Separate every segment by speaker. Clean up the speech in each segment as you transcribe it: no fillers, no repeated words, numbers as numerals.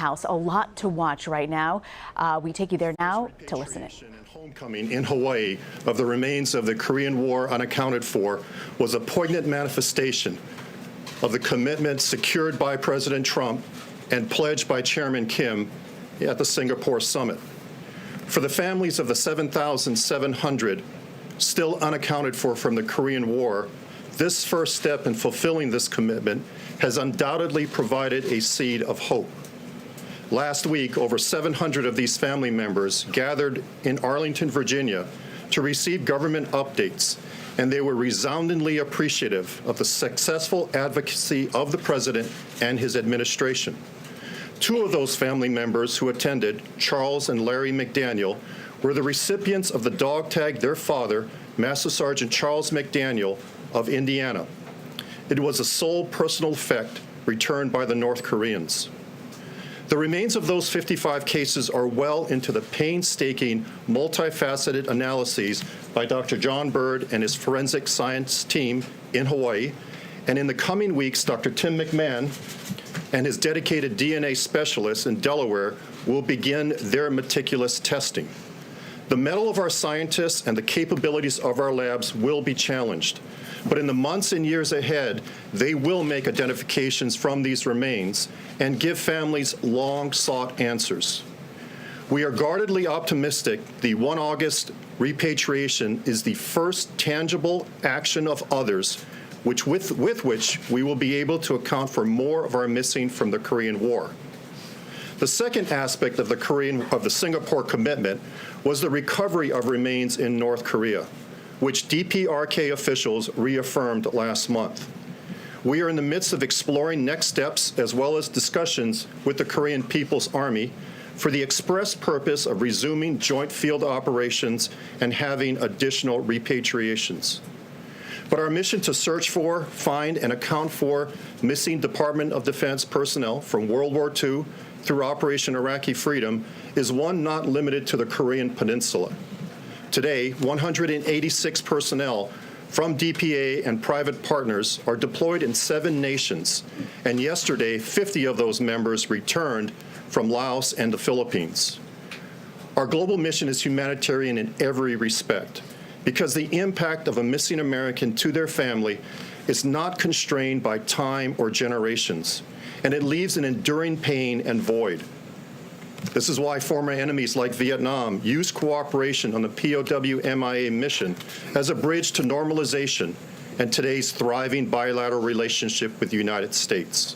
Speaker 1: House. A lot to watch right now. We take you there now to listen in.
Speaker 2: Homecoming in Hawaii of the remains of the Korean War unaccounted for was a poignant manifestation of the commitment secured by President Trump and pledged by Chairman Kim at the Singapore summit. For the families of the 7,700 still unaccounted for from the Korean War, this first step in fulfilling this commitment has undoubtedly provided a seed of hope. Last week, over 700 of these family members gathered in Arlington, Virginia, to receive government updates, and they were resoundingly appreciative of the successful advocacy of the president and his administration. Two of those family members who attended, Charles and Larry McDaniel, were the recipients of the dog tag their father, Master Sergeant Charles McDaniel of Indiana. It was a sole personal effect returned by the North Koreans. The remains of those 55 cases are well into the painstaking, multifaceted analyses by Dr. John Bird and his forensic science team in Hawaii. And in the coming weeks, Dr. Tim McMahon and his dedicated DNA specialists in Delaware will begin their meticulous testing. The mettle of our scientists and the capabilities of our labs will be challenged. But in the months and years ahead, they will make identifications from these remains and give families long-sought answers. We are guardedly optimistic the 1 August repatriation is the first tangible action of others with which we will be able to account for more of our missing from the Korean War. The second aspect of the Singapore commitment was the recovery of remains in North Korea, which DPRK officials reaffirmed last month. We are in the midst of exploring next steps as well as discussions with the Korean People's Army for the express purpose of resuming joint field operations and having additional repatriations. But our mission to search for, find, and account for missing Department of Defense personnel from World War II through Operation Iraqi Freedom is one not limited to the Korean Peninsula. Today, 186 personnel from DPA and private partners are deployed in 7 nations, and yesterday, 50 of those members returned from Laos and the Philippines. Our global mission is humanitarian in every respect, because the impact of a missing American to their family is not constrained by time or generations, and it leaves an enduring pain and void. This is why former enemies like Vietnam use cooperation on the POW-MIA mission as a bridge to normalization and today's thriving bilateral relationship with the United States.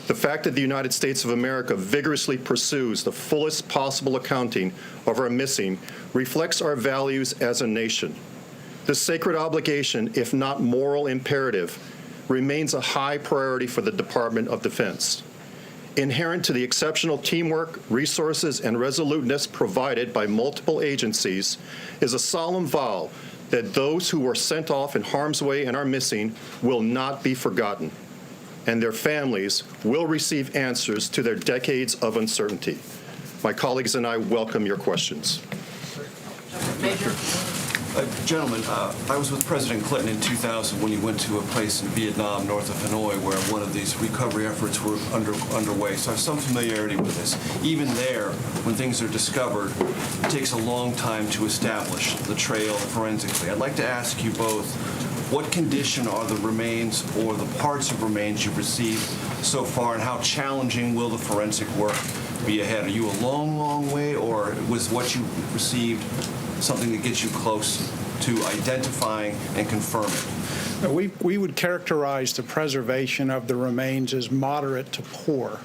Speaker 2: The fact that the United States of America vigorously pursues the fullest possible accounting of our missing reflects our values as a nation. This sacred obligation, if not moral imperative, remains a high priority for the Department of Defense. Inherent to the exceptional teamwork, resources, and resoluteness provided by multiple agencies is a solemn vow that those who were sent off in harm's way and are missing will not be forgotten, and their families will receive answers to their decades of uncertainty. My colleagues and I welcome your questions.
Speaker 3: Major. Gentlemen, I was with President Clinton in 2000 when he went to a place in Vietnam, north of Hanoi, where one of these recovery efforts were underway. So I have some familiarity with this. Even there, when things are discovered, it takes a long time to establish the trail forensically. I'd like to ask you both, what condition are the remains or the parts of remains you've received so far, and how challenging will the forensic work be ahead? Are you a long, long way, or was what you received something that gets you close to identifying and confirming?
Speaker 4: We would characterize the preservation of the remains as moderate to poor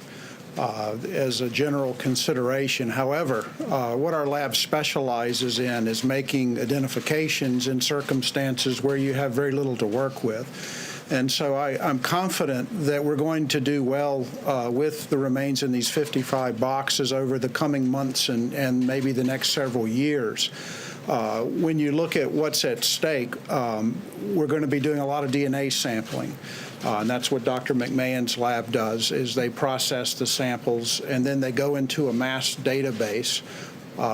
Speaker 4: as a general consideration. However, what our lab specializes in is making identifications in circumstances where you have very little to work with. And so I'm confident that we're going to do well with the remains in these 55 boxes over the coming months and maybe the next several years. When you look at what's at stake, we're going to be doing a lot of DNA sampling. And that's what Dr. McMahon's lab does, is they process the samples and then they go into a mass database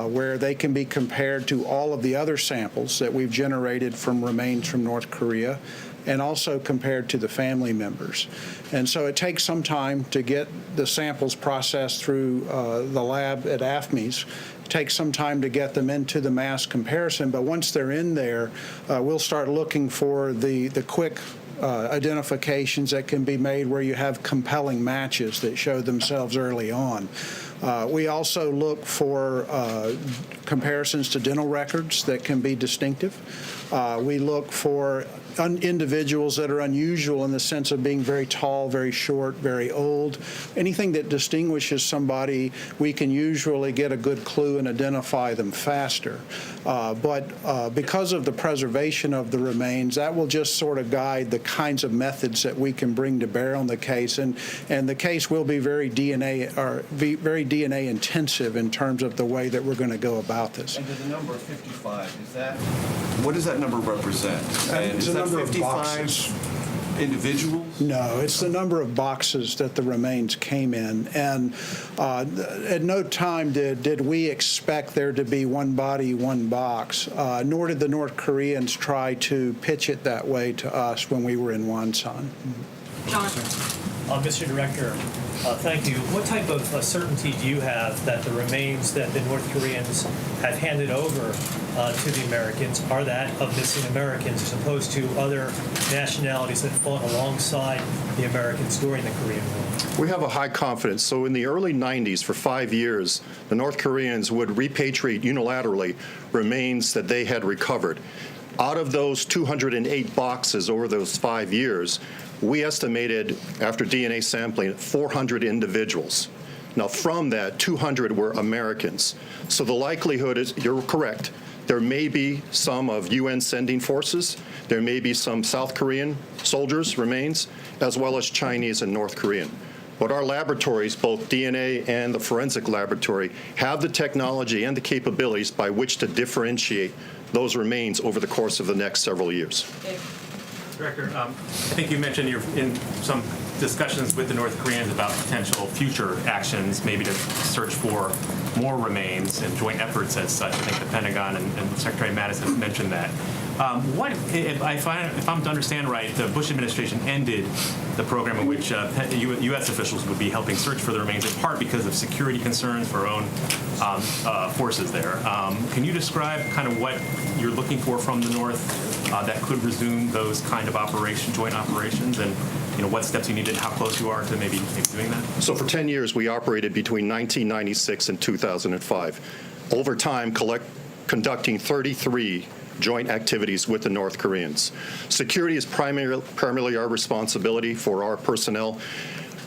Speaker 4: where they can be compared to all of the other samples that we've generated from remains from North Korea. and also compared to the family members. And so it takes some time to get the samples processed through the lab at AFMES. It takes some time to get them into the mass comparison, but once they're in there, we'll start looking for the quick identifications that can be made where you have compelling matches that show themselves early on. We also look for comparisons to dental records that can be distinctive. We look for individuals that are unusual in the sense of being very tall, very short, very old. Anything that distinguishes somebody, we can usually get a good clue and identify them faster. But because of the preservation of the remains, that will just sort of guide the kinds of methods that we can bring to bear on the case. And the case will be very DNA intensive in terms of the way that we're going to go about this.
Speaker 3: And the number 55, what does that number represent? And
Speaker 4: It's
Speaker 3: is
Speaker 4: the
Speaker 3: that
Speaker 4: number of
Speaker 3: 55
Speaker 4: boxes.
Speaker 3: individuals?
Speaker 4: No, it's the number of boxes that the remains came in. And at no time did we expect there to be one body, one box, nor did the North Koreans try to pitch it that way to us when we were in Wonsan.
Speaker 5: John.
Speaker 6: Mr. Director, thank you. What type of certainty do you have that the remains that the North Koreans have handed over to the Americans are that of missing Americans as opposed to other nationalities that fought alongside the Americans during the Korean War?
Speaker 2: We have a high confidence. So in the early 90s, for 5 years, the North Koreans would repatriate unilaterally remains that they had recovered. Out of those 208 boxes over those 5 years, we estimated, after DNA sampling, 400 individuals. Now, from that, 200 were Americans. So the likelihood is, you're correct, there may be some of UN sending forces, there may be some South Korean soldiers' remains, as well as Chinese and North Korean. But our laboratories, both DNA and the forensic laboratory, have the technology and the capabilities by which to differentiate those remains over the course of the next several years.
Speaker 7: Director, I think you mentioned you're in some discussions with the North Koreans about potential future actions, maybe to search for more remains and joint efforts as such. I think the Pentagon and Secretary Mattis have mentioned that. If I'm to understand right, the Bush administration ended the program in which U.S. officials would be helping search for the remains, in part because of security concerns for our own forces there. Can you describe kind of what you're looking for from the North that could resume those kind of joint operations, and what steps you need and how close you are to maybe doing that?
Speaker 2: So for 10 years, we operated between 1996 and 2005. Over time, conducting 33 joint activities with the North Koreans. Security is primarily our responsibility for our personnel.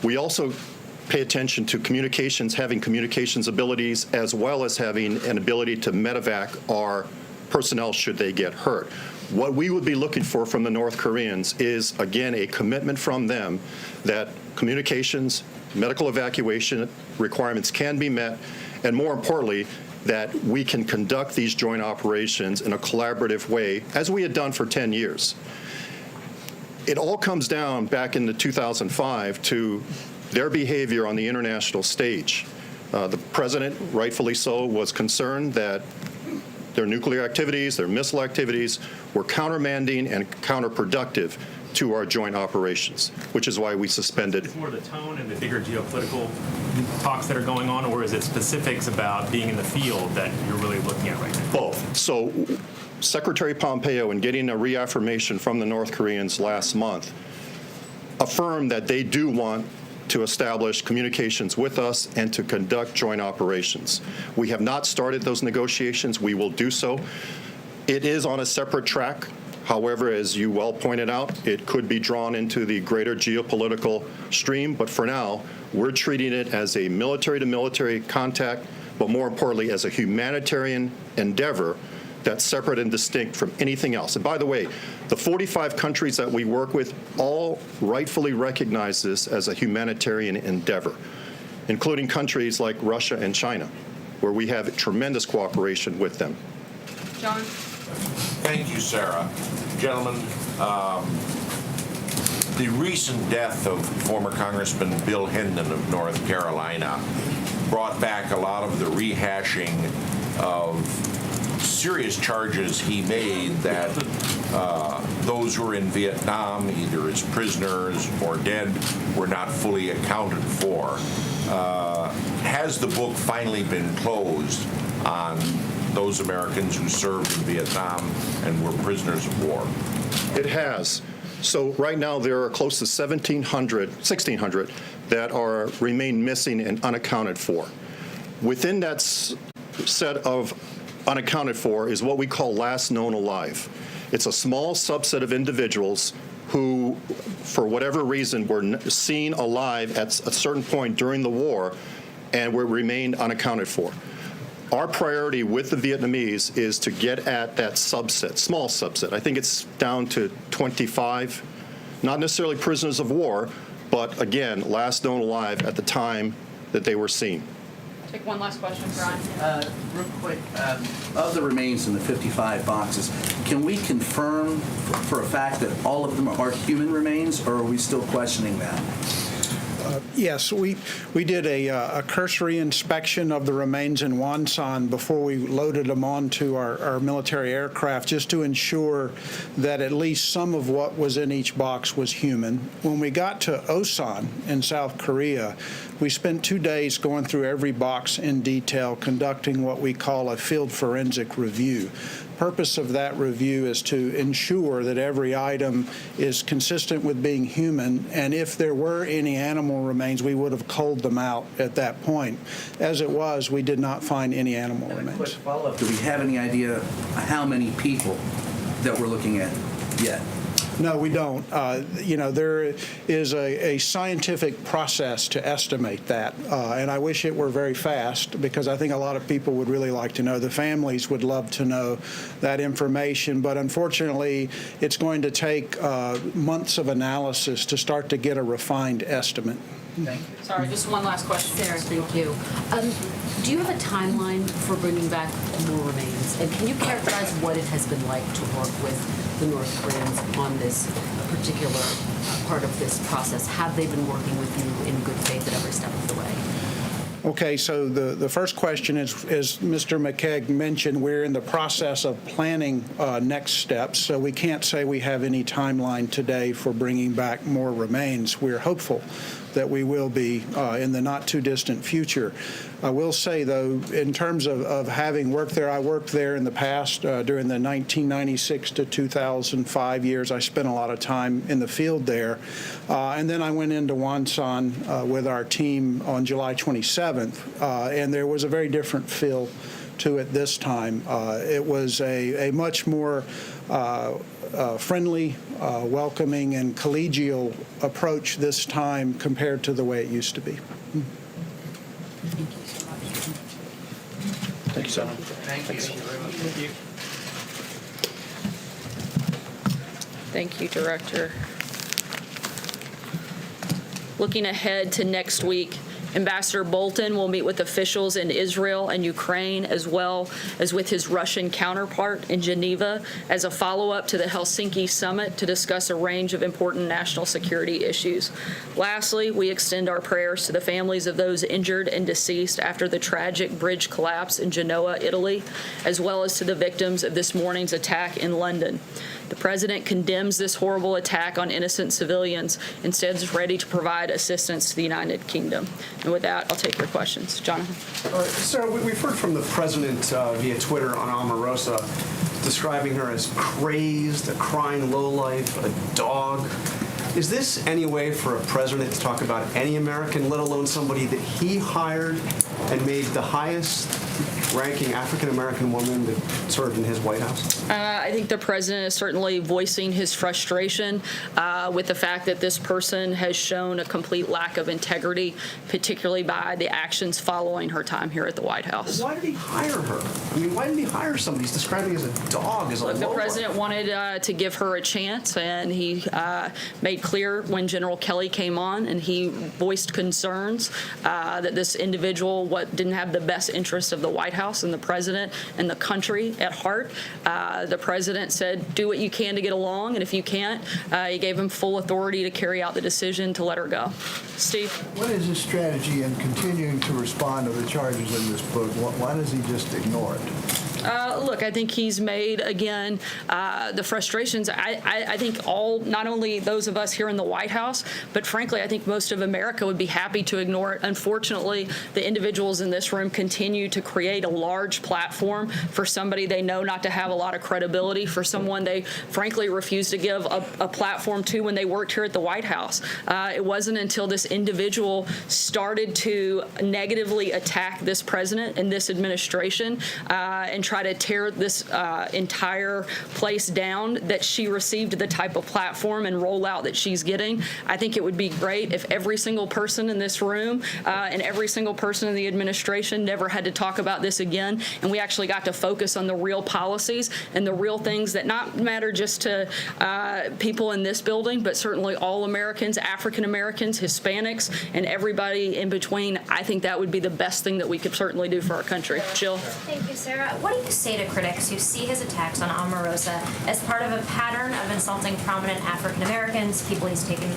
Speaker 2: We also pay attention to communications, having communications abilities, as well as having an ability to medevac our personnel should they get hurt. What we would be looking for from the North Koreans is, again, a commitment from them that communications, medical evacuation requirements can be met, and more importantly, that we can conduct these joint operations in a collaborative way, as we had done for 10 years. It all comes down back into 2005 to their behavior on the international stage. The president, rightfully so, was concerned that their nuclear activities, their missile activities were countermanding and counterproductive to our joint operations, which is why we suspended.
Speaker 7: Is it more the tone and the bigger geopolitical talks that are going on, or is it specifics about being in the field that you're really looking at right now?
Speaker 2: Both. So Secretary Pompeo, in getting a reaffirmation from the North Koreans last month, affirmed that they do want to establish communications with us and to conduct joint operations. We have not started those negotiations. We will do so. It is on a separate track. However, as you well pointed out, it could be drawn into the greater geopolitical stream. But for now, we're treating it as a military-to-military contact, but more importantly, as a humanitarian endeavor that's separate and distinct from anything else. And by the way, the 45 countries that we work with all rightfully recognize this as a humanitarian endeavor, including countries like Russia and China, where we have tremendous cooperation with them.
Speaker 5: John?
Speaker 8: Thank you, Sarah. Gentlemen, the recent death of former Congressman Bill Hinden of North Carolina brought back a lot of the rehashing of serious charges he made that those who were in Vietnam, either as prisoners or dead, were not fully accounted for. Has the book finally been closed on those Americans who served in Vietnam and were prisoners of war?
Speaker 2: It has. So right now there are close to 1,600 that remain missing and unaccounted for. Within that set of unaccounted for is what we call last known alive. It's a small subset of individuals who, for whatever reason, were seen alive at a certain point during the war and remained unaccounted for. Our priority with the Vietnamese is to get at that subset, small subset. I think it's down to 25, not necessarily prisoners of war, but again, last known alive at the time that they were seen.
Speaker 5: Take one last question, Brian.
Speaker 9: Real quick, of the remains in the 55 boxes, can we confirm for a fact that all of them are human remains, or are we still questioning that?
Speaker 4: Yes, we did a cursory inspection of the remains in Wonsan before we loaded them onto our military aircraft, just to ensure that at least some of what was in each box was human. When we got to Osan in South Korea, we spent 2 days going through every box in detail, conducting what we call a field forensic review. Purpose of that review is to ensure that every item is consistent with being human, and if there were any animal remains, we would have culled them out at that point. As it was, we did not find any animal remains.
Speaker 9: Quick follow-up, do we have any idea how many people that we're looking at yet?
Speaker 4: No, we don't. There is a scientific process to estimate that, and I wish it were very fast, because I think a lot of people would really like to know. The families would love to know that information, but unfortunately, it's going to take months of analysis to start to get a refined estimate.
Speaker 9: Thank you.
Speaker 5: Sorry, just one last question.
Speaker 10: Sarah, thank you. Do you have a timeline for bringing back more remains? And can you characterize what it has been like to work with the North Koreans on this particular part of this process? Have they been working with you in good faith at every step of the way?
Speaker 4: Okay, so the first question is, as Mr. McKeag mentioned, we're in the process of planning next steps, so we can't say we have any timeline today for bringing back more remains. We're hopeful that we will be in the not-too-distant future. I will say, though, in terms of having worked there, I worked there in the past during the 1996 to 2005 years. I spent a lot of time in the field there. And then I went into Wonsan with our team on July 27th, and there was a very different feel to it this time. It was a much more friendly, welcoming, and collegial approach this time compared to the way it used to be.
Speaker 9: Thank you so much. Thank you. Thank you.
Speaker 11: Thank you, Director. Looking ahead to next week, Ambassador Bolton will meet with officials in Israel and Ukraine, as well as with his Russian counterpart in Geneva, as a follow-up to the Helsinki summit to discuss a range of important national security issues. Lastly, we extend our prayers to the families of those injured and deceased after the tragic bridge collapse in Genoa, Italy, as well as to the victims of this morning's attack in London. The President condemns this horrible attack on innocent civilians and stands ready to provide assistance to the United Kingdom. And with that, I'll take your questions. Jonathan?
Speaker 12: Sarah, we've heard from the President via Twitter on Omarosa, describing her as crazed, a crying lowlife, a dog. Is this any way for a president to talk about any American, let alone somebody that he hired and made the highest-ranking African-American woman that served in his White House?
Speaker 11: I think the president is certainly voicing his frustration with the fact that this person has shown a complete lack of integrity, particularly by the actions following her time here at the White House.
Speaker 12: Why did he hire her? I mean, why didn't he hire somebody he's describing as a dog, as a lowlife?
Speaker 11: The president wanted to give her a chance, and he made clear when General Kelly came on, and he voiced concerns that this individual didn't have the best interest of the White House and the president and the country at heart. The president said, do what you can to get along, and if you can't, he gave him full authority to carry out the decision to let her go. Steve?
Speaker 13: What is his strategy in continuing to respond to the charges in this book? Why does he just ignore it?
Speaker 11: Look, I think he's made, again, the frustrations, I think not only those of us here in the White House, but frankly, I think most of America would be happy to ignore it. Unfortunately, the individuals in this room continue to create a large platform for somebody they know not to have a lot of credibility, for someone they frankly refuse to give a platform to when they worked here at the White House. It wasn't until this individual started to negatively attack this president and this administration and try to tear this entire place down that she received the type of platform and rollout that she's getting. I think it would be great if every single person in this room and every single person in the administration never had to talk about this again, and we actually got to focus on the real policies and the real things that not matter just to people in this building, but certainly all Americans, African Americans, Hispanics, and everybody in between. I think that would be the best thing that we could certainly do for our country. Jill?
Speaker 13: Thank you, Sarah. What do you say to critics who see his attacks on Omarosa as part of a pattern of insulting prominent African Americans? People he's taken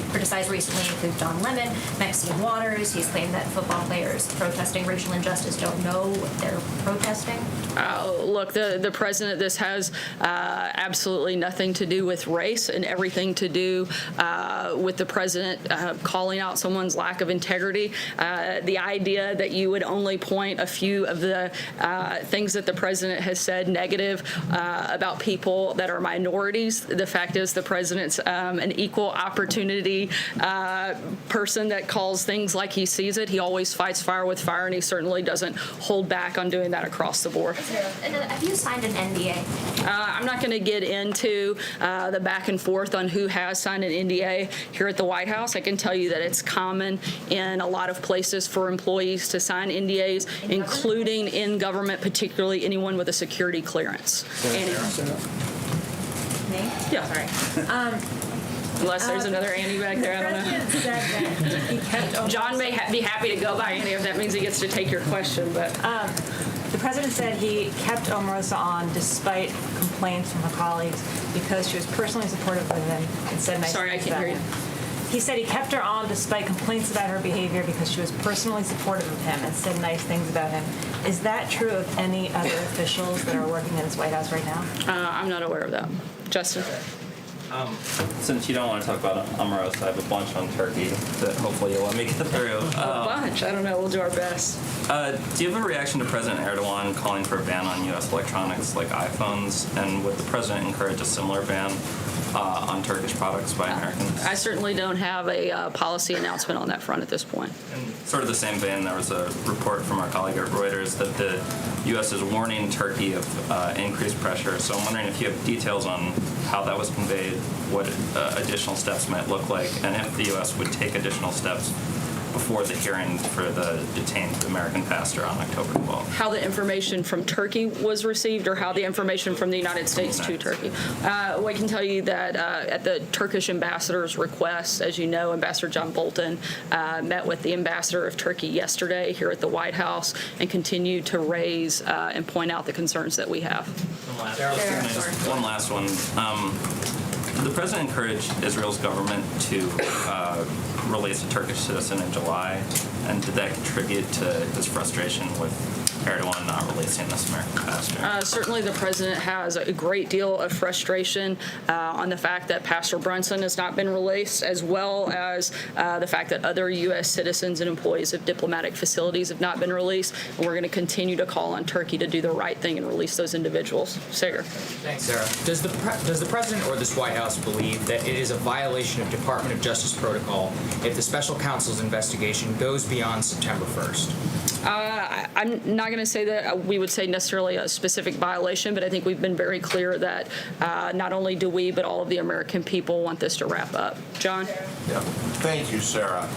Speaker 13: criticized recently include Don Lemon, Maxine Waters. He's claimed that football players protesting racial injustice don't know what they're protesting.
Speaker 11: Look, the president, this has absolutely nothing to do with race and everything to do with the president calling out someone's lack of integrity. The idea that you would only point a few of the things that the president has said negative about people that are minorities. The fact is the president's an equal opportunity person that calls things like he sees it. He always fights fire with fire, and he certainly doesn't hold back on doing that across the board.
Speaker 13: And have you signed an NDA?
Speaker 11: I'm not going to get into the back and forth on who has signed an NDA here at the White House. I can tell you that it's common in a lot of places for employees to sign NDAs, including in government, particularly anyone with a security clearance.
Speaker 13: Me?
Speaker 11: Yeah.
Speaker 13: Sorry.
Speaker 11: Unless there's another Andy back there, I don't know.
Speaker 13: Said that he kept
Speaker 11: John may be happy to go by Andy if that means he gets to take your question, but
Speaker 14: the president said he kept Omarosa on despite complaints from her colleagues because she was personally supportive of him and said nice
Speaker 11: Sorry, I
Speaker 14: things
Speaker 11: can't
Speaker 14: about
Speaker 11: hear
Speaker 14: him.
Speaker 11: you.
Speaker 14: He said he kept her on despite complaints about her behavior because she was personally supportive of him and said nice things about him. Is that true of any other officials that are working in this White House right now?
Speaker 11: I'm not aware of that. Justin?
Speaker 15: Since you don't want to talk about Omarosa, I have a bunch on Turkey that hopefully you'll let me get through.
Speaker 11: A bunch. I don't know. We'll do our best.
Speaker 15: Do you have a reaction to President Erdogan calling for a ban on U.S. electronics like iPhones? And would the president encourage a similar ban on Turkish products by Americans?
Speaker 11: I certainly don't have a policy announcement on that front at this point.
Speaker 15: In sort of the same vein, there was a report from our colleague at Reuters that the U.S. is warning Turkey of increased pressure. So I'm wondering if you have details on how that was conveyed, what additional steps might look like, and if the U.S. would take additional steps before the hearing for the detained American pastor on October 12th.
Speaker 11: How the information from Turkey was received or how the information from the United States to Turkey. I can tell you that at the Turkish ambassador's request, as you know, Ambassador John Bolton met with the ambassador of Turkey yesterday here at the White House and continued to raise and point out the concerns that we have.
Speaker 15: One last one. The president encouraged Israel's government to release a Turkish citizen in July, and did that contribute to his frustration with Erdogan not releasing this American pastor?
Speaker 11: Certainly the president has a great deal of frustration on the fact that Pastor Brunson has not been released, as well as the fact that other U.S. citizens and employees of diplomatic facilities have not been released. And we're going to continue to call on Turkey to do the right thing and release those individuals. Sarah.
Speaker 16: Thanks, Sarah. Does the president or this White House believe that it is a violation of Department of Justice protocol if the special counsel's investigation goes beyond September 1st?
Speaker 11: I'm not going to say that we would say necessarily a specific violation, but I think we've been very clear that not only do we, but all of the American people want this to wrap up. John?
Speaker 8: Yeah. Thank you, Sarah.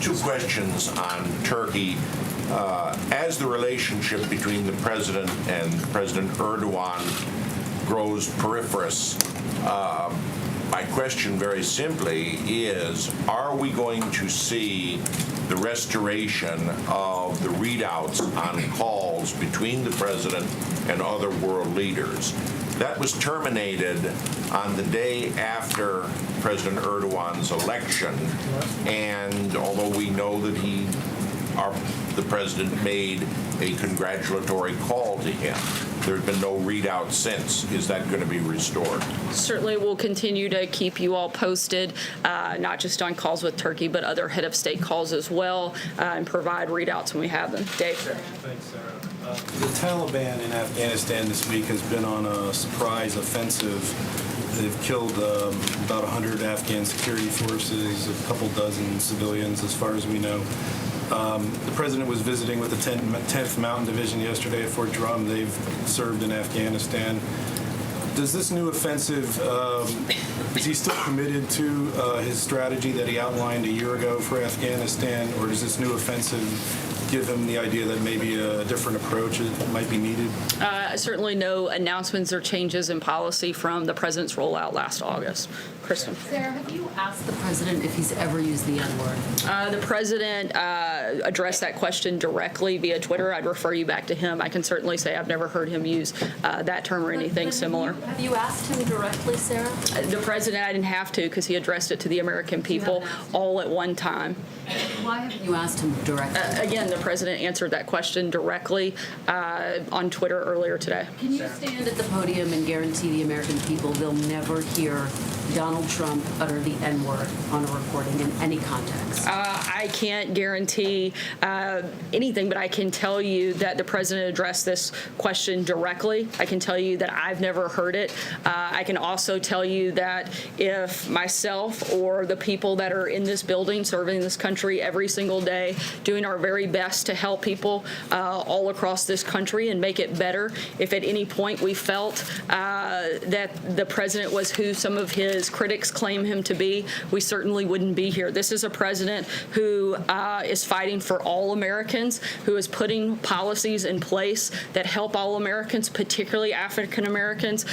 Speaker 8: Two questions on Turkey. As the relationship between the president and President Erdogan grows peripherous, my question very simply is, are we going to see the restoration of the readouts on calls between the president and other world leaders? That was terminated on the day after President Erdogan's election, and although we know that he the president made a congratulatory call to him. There's been no readout since. Is that going to be restored?
Speaker 11: Certainly we'll continue to keep you all posted, not just on calls with Turkey, but other head of state calls as well, and provide readouts when we have them. Dave?
Speaker 17: Thanks, Sarah. The Taliban in Afghanistan this week has been on a surprise offensive. They've killed about 100 Afghan security forces, a couple dozen civilians, as far as we know. The president was visiting with the 10th Mountain Division yesterday at Fort Drum. They've served in Afghanistan. Does this new offensive, is he still committed to his strategy that he outlined a year ago for Afghanistan, or does this new offensive give him the idea that maybe a different approach might be needed?
Speaker 11: Certainly no announcements or changes in policy from the president's rollout last August. Kristen.
Speaker 10: Sarah, have you asked the president if he's ever used the N-word?
Speaker 11: The president addressed that question directly via Twitter. I'd refer you back to him. I can certainly say I've never heard him use that term or anything similar.
Speaker 10: Have you asked him directly, Sarah?
Speaker 11: The president, I didn't have to because he addressed it to the American people all at one time.
Speaker 10: Why haven't you asked him directly?
Speaker 11: Again, the president answered that question directly on Twitter earlier today.
Speaker 10: Can you stand at the podium and guarantee the American people they'll never hear Donald Trump utter the N-word on a recording in any context?
Speaker 11: I can't guarantee anything, but I can tell you that the president addressed this question directly. I can tell you that I've never heard it. I can also tell you that if myself or the people that are in this building serving this country every single day, doing our very best to help people all across this country and make it better, if at any point we felt that the president was who some of his critics claim him to be, we certainly wouldn't be here. This is a president who is fighting for all Americans, who is putting policies in place that help all Americans, particularly African Americans.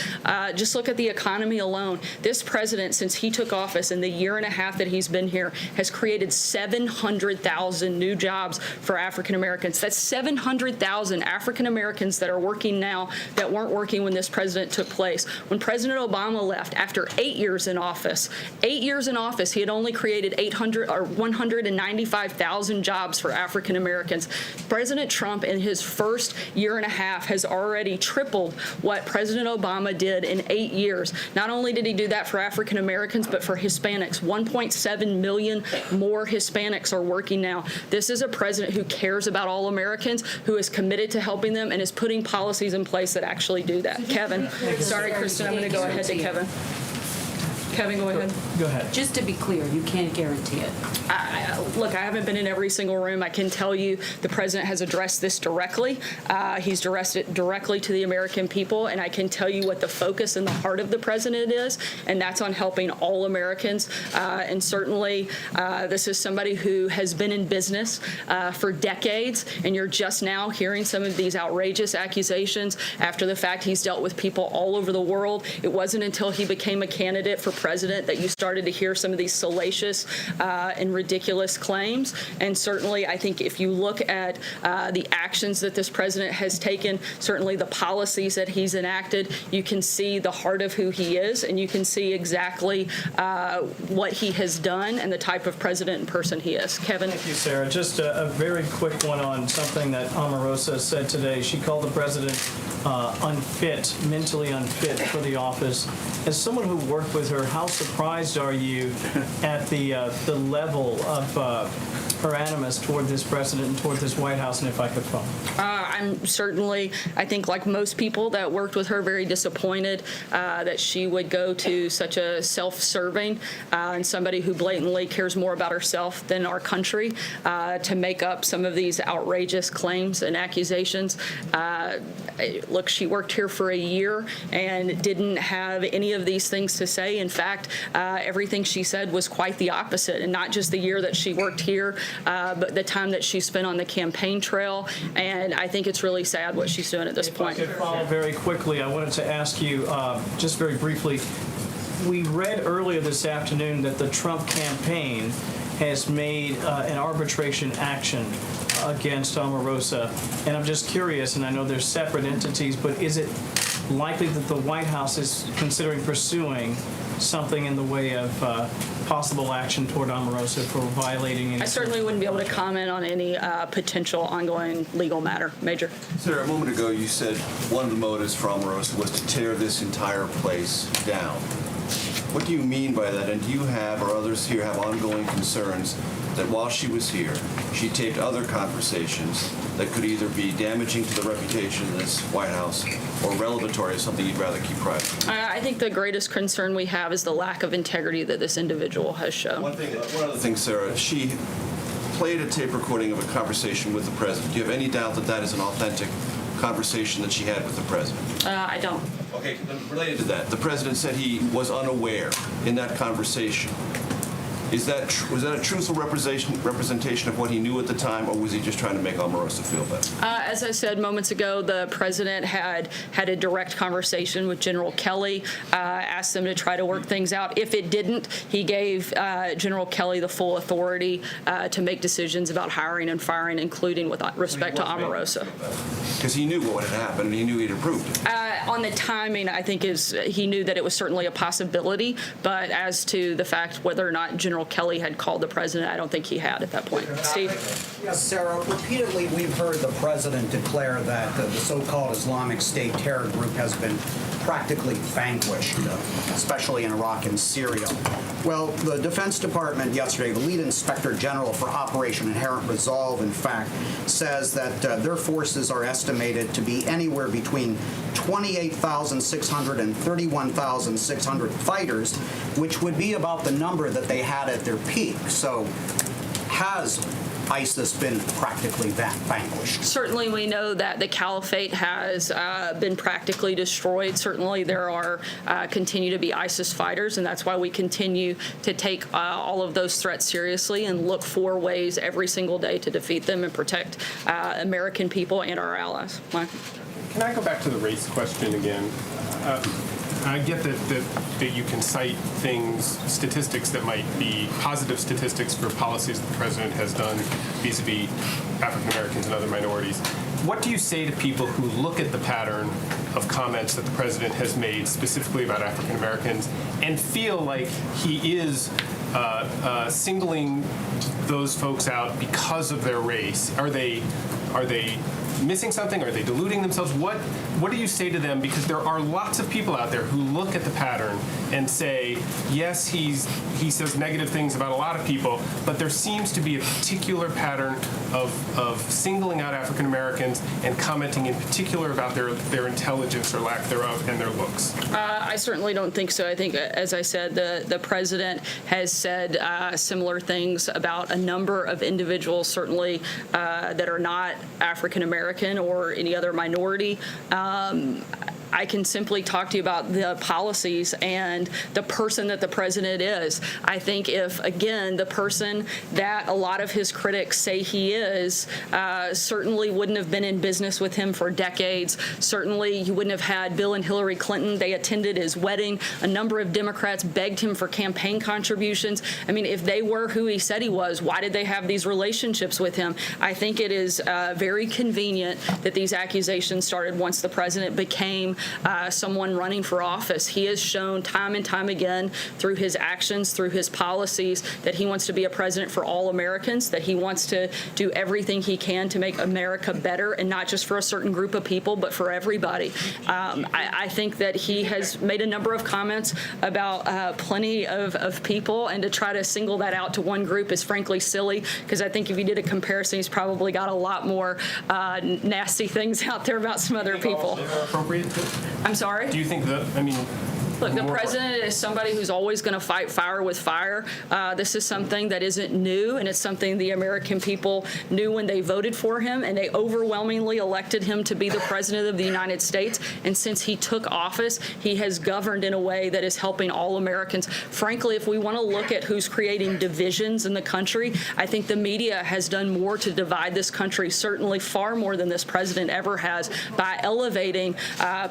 Speaker 11: Just look at the economy alone. This president, since he took office in the year and a half that he's been here, has created 700,000 new jobs for African Americans. That's 700,000 African Americans that are working now that weren't working when this president took place. When President Obama left after 8 years in office, he had only created 195,000 jobs for African Americans. President Trump in his first year and a half has already tripled what President Obama did in 8 years. Not only did he do that for African Americans, but for Hispanics. 1.7 million more Hispanics are working now. This is a president who cares about all Americans, who is committed to helping them, and is putting policies in place that actually do that. Kevin. Sorry, Kristen, I'm going to go ahead to Kevin. Kevin, go ahead.
Speaker 6: Go ahead.
Speaker 10: Just to be clear, you can't guarantee it.
Speaker 11: Look, I haven't been in every single room. I can tell you the president has addressed this directly. He's addressed it directly to the American people, and I can tell you what the focus and the heart of the president is, and that's on helping all Americans. And certainly, this is somebody who has been in business for decades, and you're just now hearing some of these outrageous accusations after the fact. He's dealt with people all over the world. It wasn't until he became a candidate for president that you started to hear some of these salacious and ridiculous claims. And certainly, I think if you look at the actions that this president has taken, certainly the policies that he's enacted, you can see the heart of who he is, and you can see exactly what he has done and the type of president and person he is. Kevin?
Speaker 6: Thank you, Sarah. Just a very quick one on something that Omarosa said today. She called the president unfit, mentally unfit for the office. As someone who worked with her, how surprised are you at the level of her animus toward this president and toward this White House, and if I could follow?
Speaker 11: I'm certainly, I think like most people that worked with her, very disappointed that she would go to such a self-serving and somebody who blatantly cares more about herself than our country to make up some of these outrageous claims and accusations. Look, she worked here for a year and didn't have any of these things to say. In fact, everything she said was quite the opposite, and not just the year that she worked here, but the time that she spent on the campaign trail. And I think it's really sad what she's doing at this point.
Speaker 6: If I could follow very quickly, I wanted to ask you just very briefly, we read earlier this afternoon that the Trump campaign
Speaker 18: has made an arbitration action against Omarosa. And I'm just curious, and I know there's separate entities, but is it likely that the White House is considering pursuing something in the way of possible action toward Omarosa for violating any...
Speaker 11: I certainly wouldn't be able to comment on any potential ongoing legal matter. Major.
Speaker 3: Sarah, a moment ago you said one of the motives for Omarosa was to tear this entire place down. What do you mean by that? And do you have, or others here have, ongoing concerns that while she was here, she taped other conversations that could either be damaging to the reputation of this White House or revelatory of something you'd rather keep private?
Speaker 11: I think the greatest concern we have is the lack of integrity that this individual has shown.
Speaker 3: One other thing, Sarah, she played a tape recording of a conversation with the president. Do you have any doubt that that is an authentic conversation that she had with the president?
Speaker 11: I don't.
Speaker 3: Okay, then related to that, the president said he was unaware in that conversation. Was that a truthful representation of what he knew at the time, or was he just trying to make Omarosa feel better?
Speaker 11: As I said moments ago, the president had a direct conversation with General Kelly, asked them to try to work things out. If it didn't, he gave General Kelly the full authority to make decisions about hiring and firing, including with respect to Omarosa.
Speaker 3: Because he knew what had happened, and he knew he'd approved it.
Speaker 11: On the timing, I think he knew that it was certainly a possibility, but as to the fact whether or not General Kelly had called the president, I don't think he had at that point. Steve?
Speaker 19: Yes, Sarah, repeatedly we've heard the president declare that the so-called Islamic State terror group has been practically vanquished, especially in Iraq and Syria. Well, the Defense Department yesterday, the lead inspector general for Operation Inherent Resolve, in fact, says that their forces are estimated to be anywhere between 28,600 and 31,600 fighters, which would be about the number that they had at their peak. So has ISIS been practically vanquished?
Speaker 11: Certainly we know that the caliphate has been practically destroyed. Certainly there are continue to be ISIS fighters, and that's why we continue to take all of those threats seriously and look for ways every single day to defeat them and protect American people and our allies. Mike?
Speaker 20: Can I go back to the race question again? I get that you can cite statistics that might be positive statistics for policies that the president has done vis-a-vis African Americans and other minorities. What do you say to people who look at the pattern of comments that the president has made specifically about African Americans and feel like he is singling those folks out because of their race? Are they missing something? Are they deluding themselves? What do you say to them? Because there are lots of people out there who look at the pattern and say, yes, he says negative things about a lot of people, but there seems to be a particular pattern of singling out African Americans and commenting in particular about their intelligence or lack thereof and their looks.
Speaker 11: I certainly don't think so. I think, as I said, the president has said similar things about a number of individuals, certainly that are not African American or any other minority. I can simply talk to you about the policies and the person that the president is. I think if, again, the person that a lot of his critics say he is certainly wouldn't have been in business with him for decades. Certainly you wouldn't have had Bill and Hillary Clinton. They attended his wedding. A number of Democrats begged him for campaign contributions. I mean, if they were who he said he was, why did they have these relationships with him? I think it is very convenient that these accusations started once the president became someone running for office. He has shown time and time again through his actions, through his policies, that he wants to be a president for all Americans, that he wants to do everything he can to make America better, and not just for a certain group of people, but for everybody. I think that he has made a number of comments about plenty of people, and to try to single that out to one group is frankly silly, because I think if you did a comparison, he's probably got a lot more nasty things out there about some other people.
Speaker 20: Appropriate?
Speaker 11: I'm sorry?
Speaker 20: Do you think that,
Speaker 11: Look, the president is somebody who's always going to fight fire with fire. This is something that isn't new, and it's something the American people knew when they voted for him, and they overwhelmingly elected him to be the president of the United States. And since he took office, he has governed in a way that is helping all Americans. Frankly, if we want to look at who's creating divisions in the country, I think the media has done more to divide this country, certainly far more than this president ever has, by elevating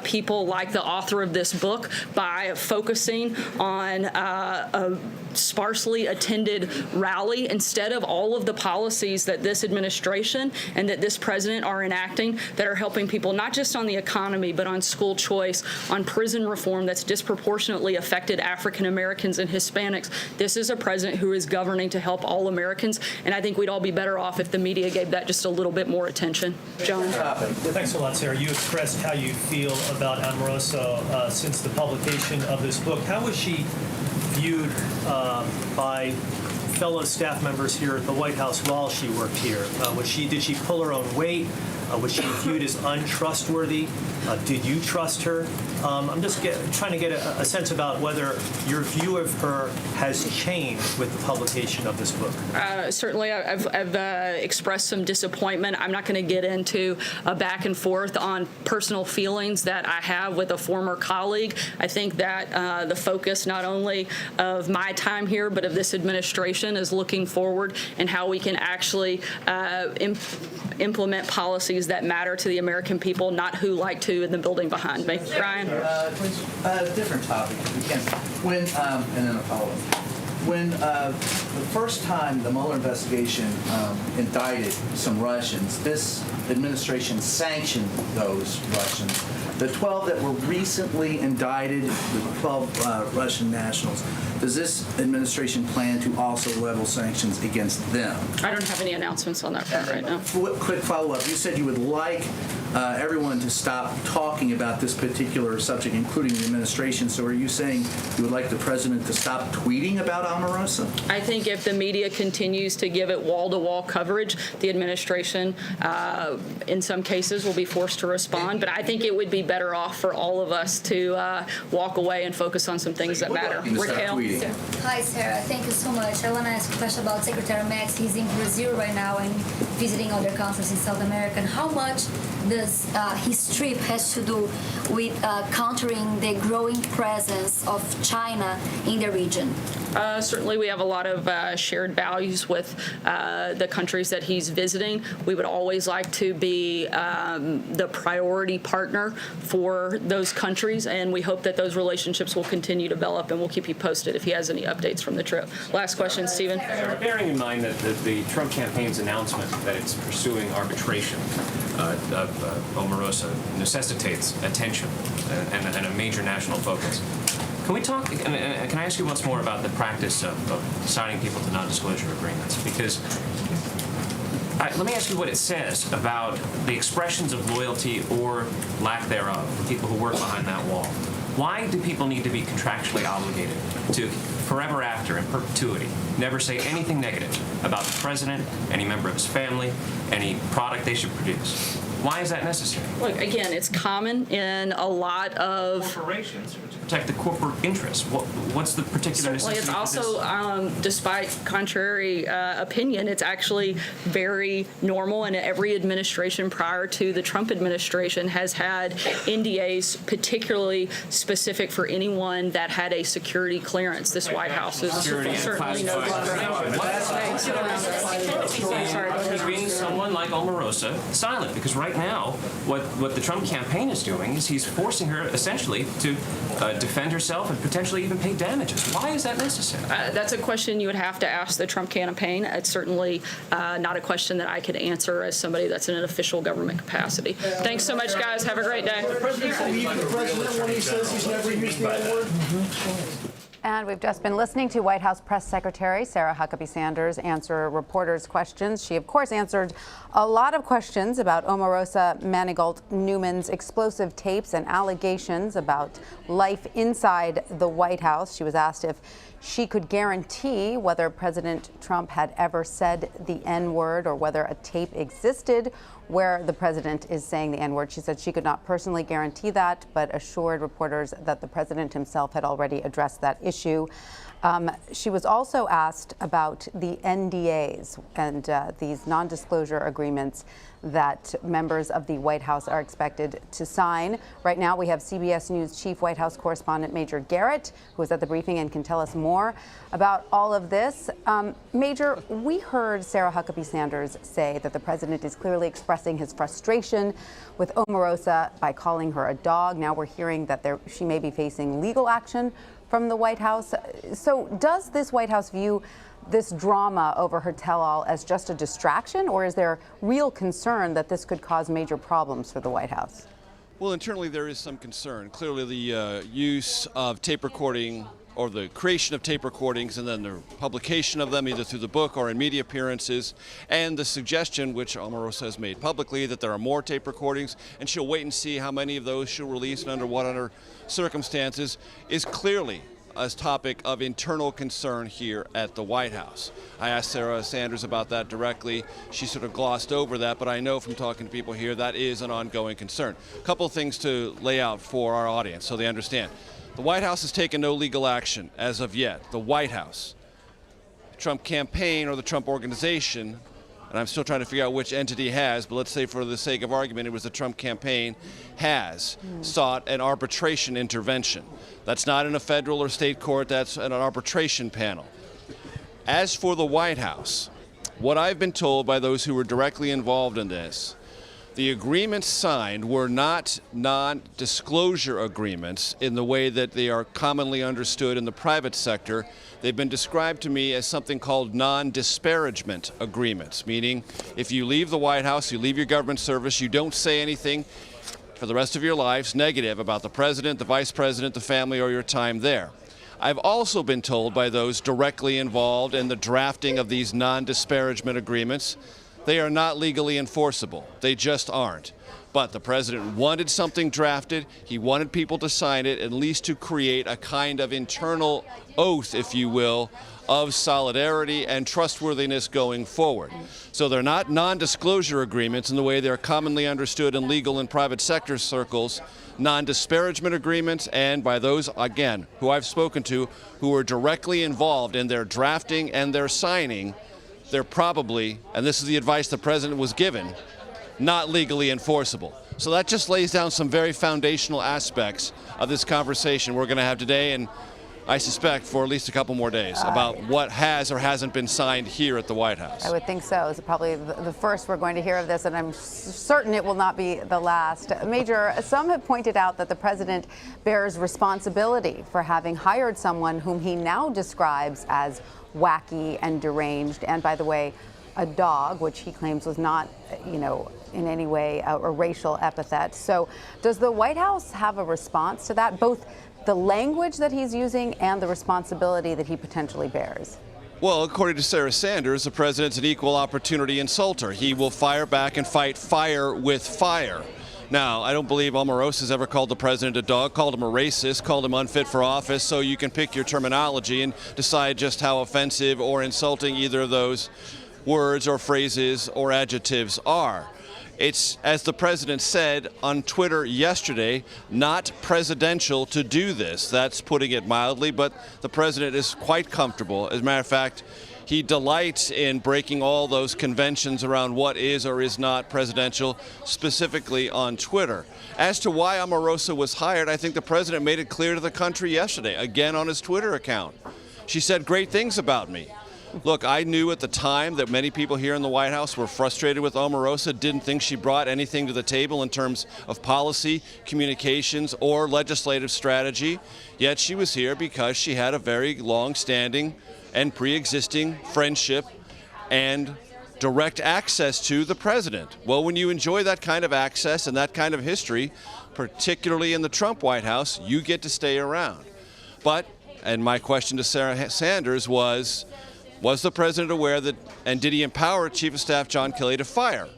Speaker 11: people like the author of this book, by by focusing on a sparsely attended rally instead of all of the policies that this administration and that this president are enacting that are helping people not just on the economy but on school choice, on prison reform that's disproportionately affected African Americans and Hispanics. This is a president who is governing to help all Americans, and I think we'd all be better off if the media gave that just a little bit more attention. John?
Speaker 6: Thanks a lot, Sarah. You expressed how you feel about Omarosa since the publication of this book. How was she viewed by fellow staff members here at the White House while she worked here? Did she pull her own weight? Was she viewed as untrustworthy? Did you trust her? I'm just trying to get a sense about whether your view of her has changed with the publication of this book.
Speaker 11: Certainly, I've expressed some disappointment. I'm not going to get into a back and forth on personal feelings that I have with a former colleague. I think that the focus not only of my time here, but of this administration is looking forward and how we can actually implement policies that matter to the American people, not who like to in the building behind me. Ryan?
Speaker 9: Different topic, if we can. When, and then a follow-up. When the first time the Mueller investigation indicted some Russians, this administration sanctioned those Russians. The 12 that were recently indicted, the 12 Russian nationals, does this administration plan to also level sanctions against them?
Speaker 11: I don't have any announcements on that front right now.
Speaker 9: Quick follow-up. You said you would like everyone to stop talking about this particular subject, including the administration. So are you saying you would like the president to stop tweeting about Omarosa?
Speaker 11: I think if the media continues to give it wall-to-wall coverage, the administration, in some cases, will be forced to respond. But I think it would be better off for all of us to walk away and focus on some things that matter. Raquel?
Speaker 21: Hi, Sarah. Thank you so much. I want to ask a question about Secretary Max. He's in Brazil right now and visiting other countries in South America. And how much does his trip has to do with countering the growing presence of China in the region?
Speaker 11: Certainly, we have a lot of shared values with the countries that he's visiting. We would always like to be the priority partner for those countries, and we hope that those relationships will continue to develop, and we'll keep you posted if he has any updates from the trip. Last question, Stephen.
Speaker 22: Bearing in mind that the Trump campaign's announcement that it's pursuing arbitration of Omarosa necessitates attention and a major national focus. Can we talk, and can I ask you once more about the practice of signing people to non-disclosure agreements? Because let me ask you what it says about the expressions of loyalty or lack thereof for people who work behind that wall. Why do people need to be contractually obligated to forever after, in perpetuity, never say anything negative about the president, any member of his family, any product they should produce? Why is that necessary?
Speaker 11: Look, again, it's common in a lot of
Speaker 22: corporations to protect the corporate interests. What's the particular necessity?
Speaker 11: It's also, despite contrary opinion, it's actually very normal, and every administration prior to the Trump administration has had NDAs particularly specific for anyone that had a security clearance. This White House is certainly no longer.
Speaker 22: Keeping someone like Omarosa silent, because right now, what the Trump campaign is doing is he's forcing her essentially to defend herself and potentially even pay damages. Why is that necessary?
Speaker 11: That's a question you would have to ask the Trump campaign. It's certainly not a question that I could answer as somebody that's in an official government capacity. Thanks so much, guys. Have a great day.
Speaker 23: The president when he says he's never used the N-word?
Speaker 24: And we've just been listening to White House Press Secretary Sarah Huckabee Sanders answer reporters' questions. She, of course, answered a lot of questions about Omarosa Manigault Newman's explosive tapes and allegations about life inside the White House. She was asked if she could guarantee whether President Trump had ever said the N-word or whether a tape existed where the president is saying the N-word. She said she could not personally guarantee that, but assured reporters that the president himself had already addressed that issue. She was also asked about the NDAs and these non-disclosure agreements that members of the White House are expected to sign. Right now, we have CBS News Chief White House Correspondent Major Garrett, who was at the briefing and can tell us more about all of this. Major, we heard Sarah Huckabee Sanders say that the president is clearly expressing his frustration with Omarosa by calling her a dog. Now we're hearing that she may be facing legal action from the White House. So does this White House view this drama over her tell-all as just a distraction, or is there real concern that this could cause major problems for the White House?
Speaker 3: Well, internally there is some concern. Clearly the use of tape recording, or the creation of tape recordings and then the publication of them either through the book or in media appearances, and the suggestion, which Omarosa has made publicly, that there are more tape recordings and she'll wait and see how many of those she'll release and under what other circumstances, is clearly a topic of internal concern here at the White House. I asked Sarah Sanders about that directly. She sort of glossed over that, but I know from talking to people here that is an ongoing concern. A couple of things to lay out for our audience so they understand. The White House has taken no legal action as of yet. The White House, the Trump campaign or the Trump organization, and I'm still trying to figure out which entity has, but let's say for the sake of argument it was the Trump campaign, has sought an arbitration intervention. That's not in a federal or state court, that's an arbitration panel. As for the White House, what I've been told by those who were directly involved in this, the agreements signed were not non-disclosure agreements in the way that they are commonly understood in the private sector. They've been described to me as something called non-disparagement agreements, meaning if you leave the White House, you leave your government service, you don't say anything for the rest of your lives negative about the president, the vice president, the family, or your time there. I've also been told by those directly involved in the drafting of these non-disparagement agreements, they are not legally enforceable. They just aren't. But the president wanted something drafted. He wanted people to sign it, at least to create a kind of internal oath, if you will, of solidarity and trustworthiness going forward. So they're not non-disclosure agreements in the way they're commonly understood in legal and private sector circles, non-disparagement agreements, and by those, again, who I've spoken to, who are directly involved in their drafting and their signing, they're probably, and this is the advice the president was given, not legally enforceable. So that just lays down some very foundational aspects of this conversation we're going to have today, and I suspect for at least a couple more days, about what has or hasn't been signed here at the White House.
Speaker 24: I would think so. It's probably the first we're going to hear of this, and I'm certain it will not be the last. Major, some have pointed out that the president bears responsibility for having hired someone whom he now describes as wacky and deranged, and by the way, a dog, which he claims was not, in any way a racial epithet. So does the White House have a response to that, both the language that he's using and the responsibility that he potentially bears?
Speaker 3: Well, according to Sarah Sanders, the president's an equal opportunity insulter. He will fire back and fight fire with fire. Now, I don't believe Omarosa's ever called the president a dog, called him a racist, called him unfit for office, so you can pick your terminology and decide just how offensive or insulting either of those words or phrases or adjectives are. It's, as the president said on Twitter yesterday, not presidential to do this. That's putting it mildly, but the president is quite comfortable. As a matter of fact, he delights in breaking all those conventions around what is or is not presidential, specifically on Twitter. As to why Omarosa was hired, I think the president made it clear to the country yesterday, again on his Twitter account. She said great things about me. Look, I knew at the time that many people here in the White House were frustrated with Omarosa, didn't think she brought anything to the table in terms of policy, communications, or legislative strategy. Yet she was here because she had a very long-standing and pre-existing friendship and direct access to the president. Well, when you enjoy that kind of access and that kind of history, particularly in the Trump White House, you get to stay around. But, and my question to Sarah Sanders was the president aware that, and did he empower Chief of Staff John Kelly to fire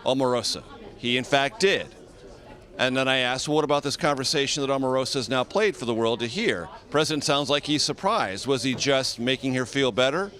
Speaker 3: Omarosa? He in fact did. And then I asked, well, what about this conversation that Omarosa has now played for the world to hear? The president sounds like he's surprised. Was he just making her feel better?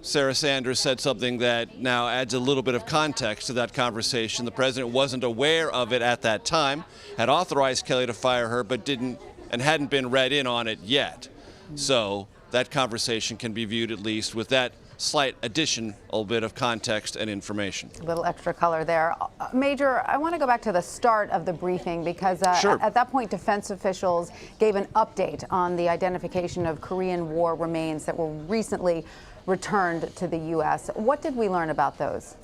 Speaker 3: Sarah Sanders said something that now adds a little bit of context to that conversation. The president wasn't aware of it at that time, had authorized Kelly to fire her, but didn't and hadn't been read in on it yet. So that conversation can be viewed at least with that slight additional bit of context and information.
Speaker 24: A little extra color there. Major, I want to go back to the start of the briefing because
Speaker 3: Sure.
Speaker 24: at that point, defense officials gave an update on the identification of Korean War remains that were recently returned to the U.S. What did we learn about those?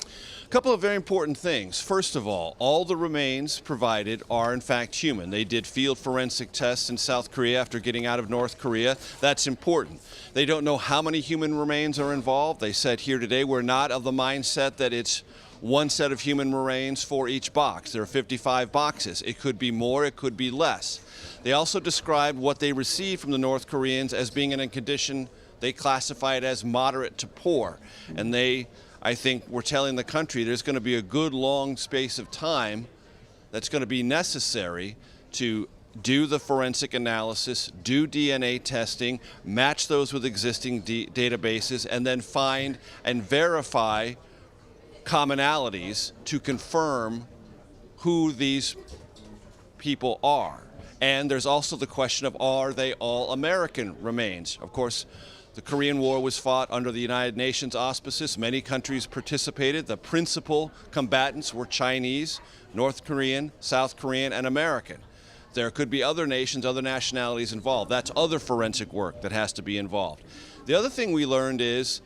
Speaker 3: A couple of very important things. First of all the remains provided are in fact human. They did field forensic tests in South Korea after getting out of North Korea. That's important. They don't know how many human remains are involved. They said here today we're not of the mindset that it's one set of human remains for each box. There are 55 boxes. It could be more, it could be less. They also described what they received from the North Koreans as being in a condition they classify it as moderate to poor. And they, I think, were telling the country there's going to be a good long space of time that's going to be necessary to do the forensic analysis, do DNA testing, match those with existing databases, and then find and verify commonalities to confirm who these people are. And there's also the question of, are they all American remains? Of course, the Korean War was fought under the United Nations auspices. Many countries participated. The principal combatants were Chinese, North Korean, South Korean, and American. There could be other nations, other nationalities involved. That's other forensic work that has to be involved. The other thing we learned is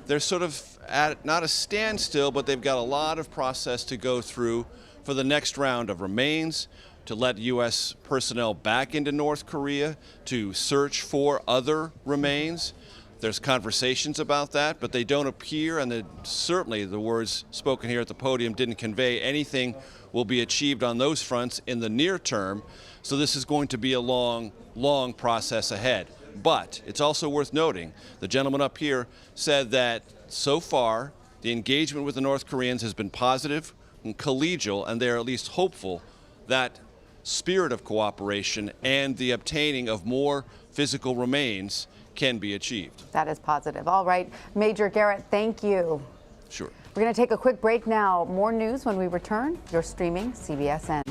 Speaker 3: they're sort of at not a standstill, but they've got a lot of process to go through for the next round of remains, to let U.S. personnel back into North Korea to search for other remains. There's conversations about that, but they don't appear, and certainly the words spoken here at the podium didn't convey anything will be achieved on those fronts in the near term. So this is going to be a long, long process ahead. But it's also worth noting, the gentleman up here said that so far the engagement with the North Koreans has been positive and collegial, and they're at least hopeful that spirit of cooperation and the obtaining of more physical remains can be achieved.
Speaker 24: That is positive. All right, Major Garrett, thank you.
Speaker 3: Sure.
Speaker 24: We're going to take a quick break now. More news when we return. You're streaming CBSN.